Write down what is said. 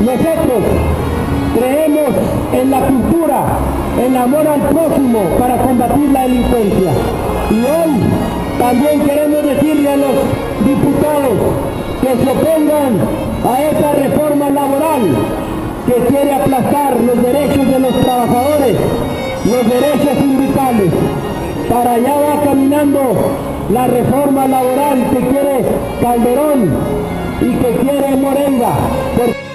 Nosotros creemos en la cultura, en amor al prójimo para combatir la delincuencia. Y hoy también queremos decirle a los diputados que se opongan a esa reforma laboral que quiere aplastar los derechos de los trabajadores, los derechos sindicales. Para allá va caminando la reforma laboral que quiere Calderón y que quiere Moreira.